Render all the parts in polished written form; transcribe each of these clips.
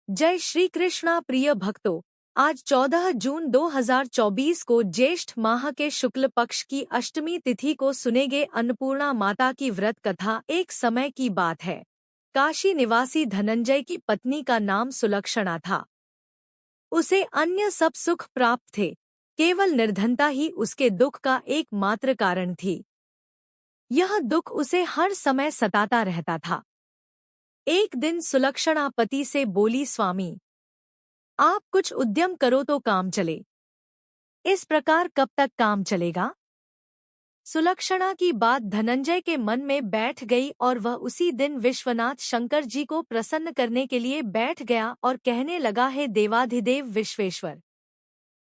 जय श्री कृष्णा प्रिय भक्तों। आज 14 जून 2024 को ज्येष्ठ माह के शुक्ल पक्ष की अष्टमी तिथि को सुनेगे अन्नपूर्णा माता की व्रत कथा। एक समय की बात है, काशी निवासी धनंजय की पत्नी का नाम सुलक्षणा था। उसे अन्य सब सुख प्राप्त थे, केवल निर्धनता ही उसके दुख का एकमात्र कारण थी। यह दुख उसे हर समय सताता रहता था। एक दिन सुलक्षणा पति से बोली, स्वामी आप कुछ उद्यम करो तो काम चले। इस प्रकार कब तक काम चलेगा? सुलक्षणा की बात धनंजय के मन में बैठ गई और वह उसी दिन विश्वनाथ शंकर जी को प्रसन्न करने के लिए बैठ गया और कहने लगा, हे देवाधिदेव विश्वेश्वर,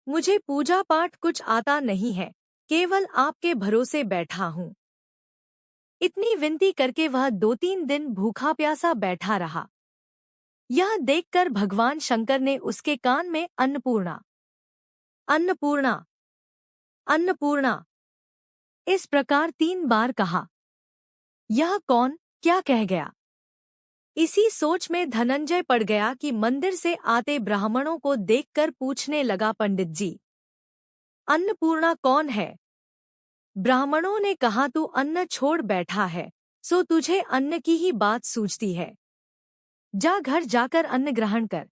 मुझे पूजा पाठ कुछ आता नहीं है, केवल आपके भरोसे बैठा हूँ। इतनी विनती करके वह 2-3 दिन भूखा प्यासा बैठा रहा। यह देखकर भगवान शंकर ने उसके कान में अन्नपूर्णा अन्नपूर्णा अन्नपूर्णा इस प्रकार 3 बार कहा। यह कौन क्या कह गया? इसी सोच में धनंजय पड़ गया कि मंदिर से आते ब्राह्मणों को देखकर पूछने लगा, पंडित जी अन्नपूर्णा कौन है? ब्राह्मणों ने कहा, तू अन्न छोड़ बैठा है, सो तुझे अन्न की ही बात सूझती है। जा घर जाकर अन्न ग्रहण कर।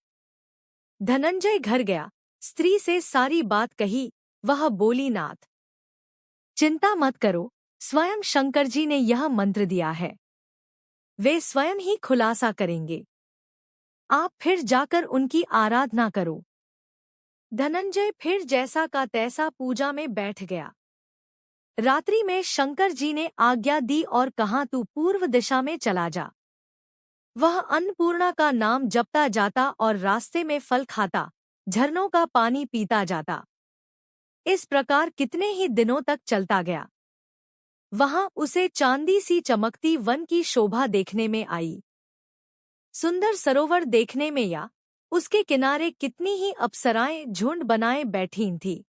धनंजय घर गया, स्त्री से सारी बात कही। वह बोली, नाथ चिंता मत करो, स्वयं शंकर जी ने यह मंत्र दिया है, वे स्वयं ही खुलासा करेंगे। आप फिर जाकर उनकी आराधना करो। धनंजय फिर जैसा का तैसा पूजा में बैठ गया। रात्रि में शंकर जी ने आज्ञा दी और कहा, तू पूर्व दिशा में चला जा। वह अन्नपूर्णा का नाम जपता जाता और रास्ते में फल खाता, झरनों का पानी पीता जाता। इस प्रकार कितने ही दिनों तक चलता गया। वहां उसे चांदी सी चमकती वन की शोभा देखने में आई। सुंदर सरोवर देखने में या उसके किनारे कितनी ही अप्सराएं झुंड बनाए बैठी थीं।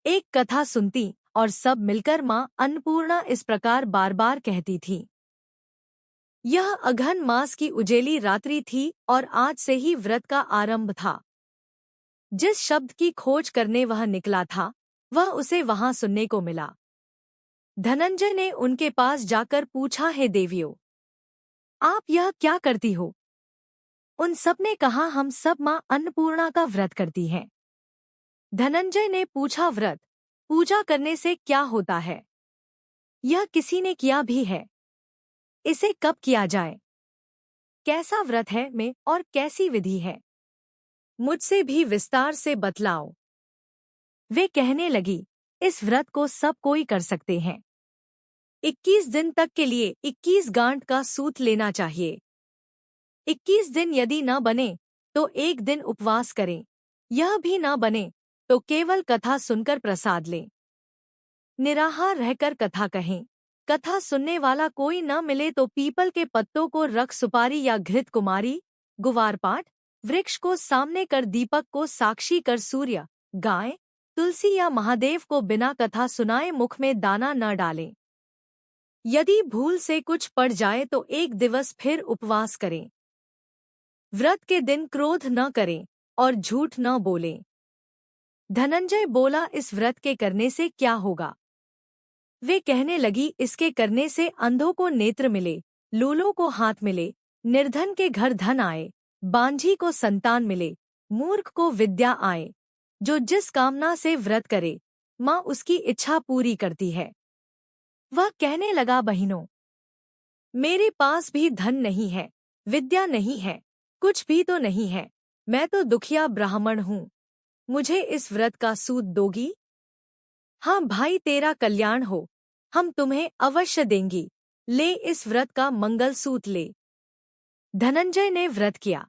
एक कथा सुनती और सब मिलकर मां अन्नपूर्णा इस प्रकार बार बार कहती थी। यह अघन मास की उजेली रात्रि थी और आज से ही व्रत का आरंभ था। जिस शब्द की खोज करने वह निकला था, वह उसे वहां सुनने को मिला। धनंजय ने उनके पास जाकर पूछा, हे देवियों, आप यह क्या करती हो? उन सब ने कहा, हम सब मां अन्नपूर्णा का व्रत करती हैं। धनंजय ने पूछा, व्रत पूजा करने से क्या होता है? यह किसी ने किया भी है? इसे कब किया जाए? कैसा व्रत है में और कैसी विधि है? मुझसे भी विस्तार से बतलाओ। वे कहने लगी, इस व्रत को सब कोई कर सकते हैं। 21 दिन तक के लिए 21 गांठ का सूत लेना चाहिए। 21 दिन यदि न बने तो 1 दिन उपवास करें। यह भी न बने तो केवल कथा सुनकर प्रसाद लें। निराहार रहकर कथा कहें। कथा सुनने वाला कोई न मिले तो पीपल के पत्तों को रख सुपारी या घृत कुमारी, गुवारपाठ वृक्ष को सामने कर दीपक को साक्षी कर सूर्य, गाय, तुलसी या महादेव को बिना कथा सुनाए मुख में दाना न डालें। यदि भूल से कुछ पड़ जाए तो 1 दिवस फिर उपवास करें। व्रत के दिन क्रोध न करें और झूठ न बोलें। धनंजय बोला, इस व्रत के करने से क्या होगा? वे कहने लगी, इसके करने से अंधों को नेत्र मिले, लूलों को हाथ मिले, निर्धन के घर धन आए, बांझी को संतान मिले, मूर्ख को विद्या आए। जो जिस कामना से व्रत करे, माँ उसकी इच्छा पूरी करती है। वह कहने लगा, बहनों, मेरे पास भी धन नहीं है, विद्या नहीं है, कुछ भी तो नहीं है। मैं तो दुखिया ब्राह्मण हूँ। मुझे इस व्रत का सूत दोगी? हाँ भाई, तेरा कल्याण हो, हम तुम्हें अवश्य देंगी। ले, इस व्रत का मंगल सूत ले। धनंजय ने व्रत किया।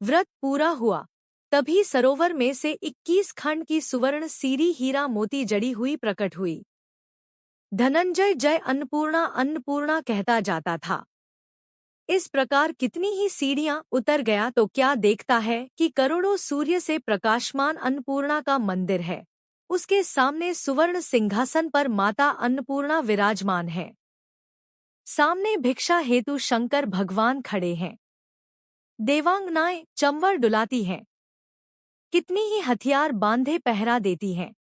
व्रत पूरा हुआ, तभी सरोवर में से 21 खंड की सुवर्ण सीरी हीरा मोती जड़ी हुई प्रकट हुई। धनंजय जय अन्नपूर्णा अन्नपूर्णा कहता जाता था। इस प्रकार कितनी ही सीढ़ियां उतर गया तो क्या देखता है कि करोड़ों सूर्य से प्रकाशमान अन्नपूर्णा का मंदिर है। उसके सामने सुवर्ण सिंहासन पर माता अन्नपूर्णा विराजमान है। सामने भिक्षा हेतु शंकर भगवान खड़े हैं। देवांगनाएं चंवर डुलाती हैं, कितनी ही हथियार बांधे पहरा देती हैं।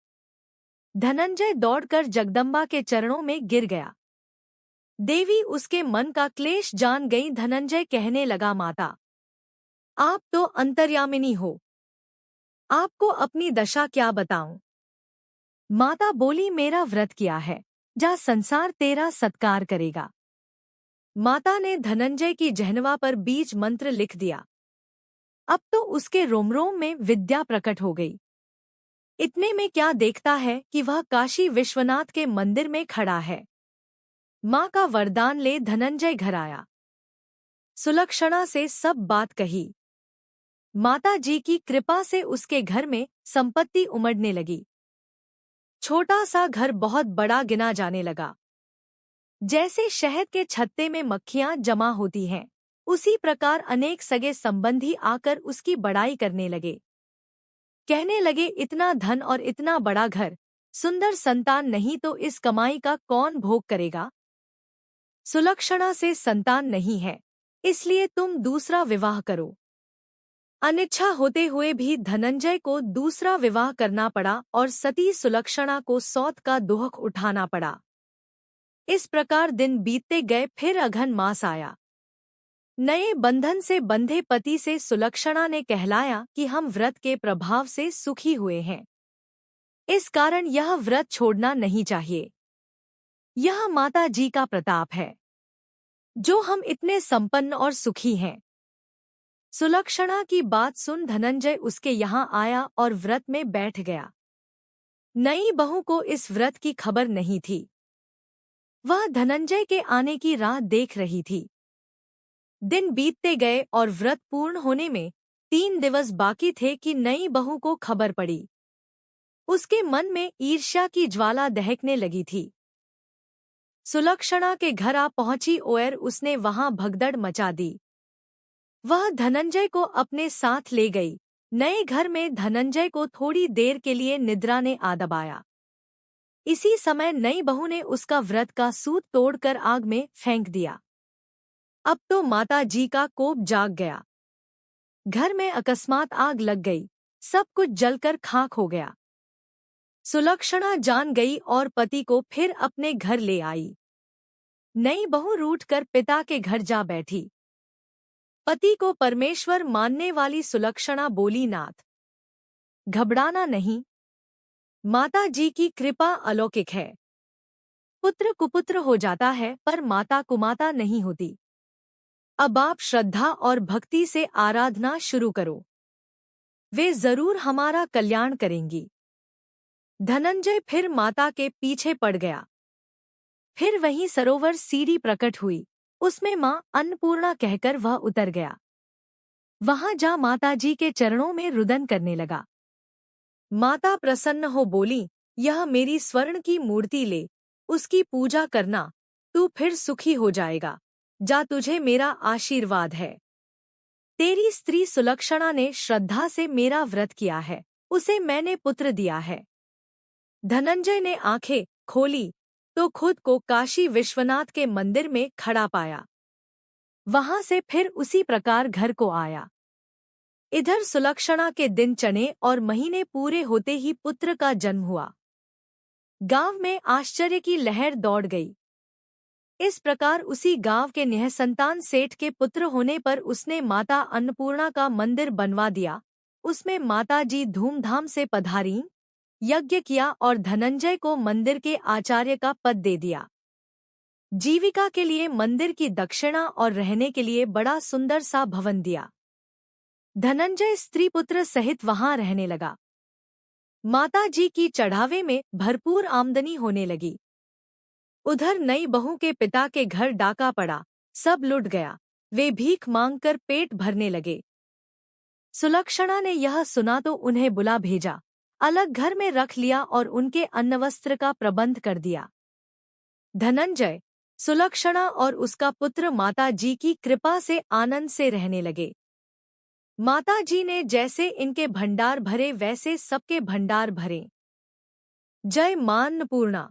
धनंजय दौड़कर जगदम्बा के चरणों में गिर गया। देवी उसके मन का क्लेश जान गई। धनंजय कहने लगा, माता, आप तो अंतर्यामिनी हो, आपको अपनी दशा क्या बताऊं। माता बोली, मेरा व्रत किया है, जा संसार तेरा सत्कार करेगा। माता ने धनंजय की जहनवा पर बीज मंत्र लिख दिया। अब तो उसके रोम रोम में विद्या प्रकट हो गई। इतने में क्या देखता है कि वह काशी विश्वनाथ के मंदिर में खड़ा है। माँ का वरदान ले धनंजय घर आया। सुलक्षणा से सब बात कही। माता जी की कृपा से उसके घर में संपत्ति उमड़ने लगी। छोटा सा घर बहुत बड़ा गिना जाने लगा। जैसे शहद के छत्ते में मक्खियां जमा होती हैं, उसी प्रकार अनेक सगे संबंधी आकर उसकी बड़ाई करने लगे। कहने लगे, इतना धन और इतना बड़ा घर, सुंदर संतान नहीं तो इस कमाई का कौन भोग करेगा। सुलक्षणा से संतान नहीं है, इसलिए तुम दूसरा विवाह करो। अनिच्छा होते हुए भी धनंजय को दूसरा विवाह करना पड़ा और सती सुलक्षणा को सौत का दुहक उठाना पड़ा। इस प्रकार दिन बीतते गए। फिर अघन मास आया। नए बंधन से बंधे पति से सुलक्षणा ने कहलाया कि हम व्रत के प्रभाव से सुखी हुए हैं, इस कारण यह व्रत छोड़ना नहीं चाहिए। यह माता जी का प्रताप है जो हम इतने संपन्न और सुखी हैं। सुलक्षणा की बात सुन धनंजय उसके यहाँ आया और व्रत में बैठ गया। नई बहू को इस व्रत की खबर नहीं थी। वह धनंजय के आने की राह देख रही थी। दिन बीतते गए और व्रत पूर्ण होने में 3 दिवस बाकी थे कि नई बहू को खबर पड़ी। उसके मन में ईर्ष्या की ज्वाला दहकने लगी थी। सुलक्षणा के घर आ पहुंची और उसने वहां भगदड़ मचा दी। वह धनंजय को अपने साथ ले गई। नए घर में धनंजय को थोड़ी देर के लिए निद्रा ने आ दबाया। इसी समय नई बहू ने उसका व्रत का सूत तोड़कर आग में फेंक दिया। अब तो माता जी का कोप जाग गया। घर में अकस्मात आग लग गई, सब कुछ जलकर खाक हो गया। सुलक्षणा जान गई और पति को फिर अपने घर ले आई। नई बहू रूठकर पिता के घर जा बैठी। पति को परमेश्वर मानने वाली सुलक्षणा बोली, नाथ, घबराना नहीं, माता जी की कृपा अलौकिक है। पुत्र कुपुत्र हो जाता है पर माता कुमाता नहीं होती। अब आप श्रद्धा और भक्ति से आराधना शुरू करो, वे जरूर हमारा कल्याण करेंगी। धनंजय फिर माता के पीछे पड़ गया। फिर वहीं सरोवर सीढ़ी प्रकट हुई, उसमें माँ अन्नपूर्णा कहकर वह उतर गया। वहां जा माता जी के चरणों में रुदन करने लगा। माता प्रसन्न हो बोली, यह मेरी स्वर्ण की मूर्ति ले, उसकी पूजा करना, तू फिर सुखी हो जाएगा। जा, तुझे मेरा आशीर्वाद है। तेरी स्त्री सुलक्षणा ने श्रद्धा से मेरा व्रत किया है, उसे मैंने पुत्र दिया है। धनंजय ने आंखें खोली तो खुद को काशी विश्वनाथ के मंदिर में खड़ा पाया। वहां से फिर उसी प्रकार घर को आया। इधर सुलक्षणा के दिन चने और महीने पूरे होते ही पुत्र का जन्म हुआ। गांव में आश्चर्य की लहर दौड़ गई। इस प्रकार उसी गांव के निःसंतान सेठ के पुत्र होने पर उसने माता अन्नपूर्णा का मंदिर बनवा दिया। उसमें माता जी धूमधाम से पधारीं, यज्ञ किया और धनंजय को मंदिर के आचार्य का पद दे दिया। जीविका के लिए मंदिर की दक्षिणा और रहने के लिए बड़ा सुंदर सा भवन दिया। धनंजय स्त्री पुत्र सहित वहां रहने लगा। माता जी की चढ़ावे में भरपूर आमदनी होने लगी। उधर नई बहू के पिता के घर डाका पड़ा, सब लुट गया। वे भीख मांगकर पेट भरने लगे। सुलक्षणा ने यह सुना तो उन्हें बुला भेजा, अलग घर में रख लिया और उनके अन्नवस्त्र का प्रबंध कर दिया। धनंजय, सुलक्षणा और उसका पुत्र माता जी की कृपा से आनंद से रहने लगे। माता जी ने जैसे इनके भंडार भरे वैसे सबके भंडार भरे। जय मां अन्नपूर्णा।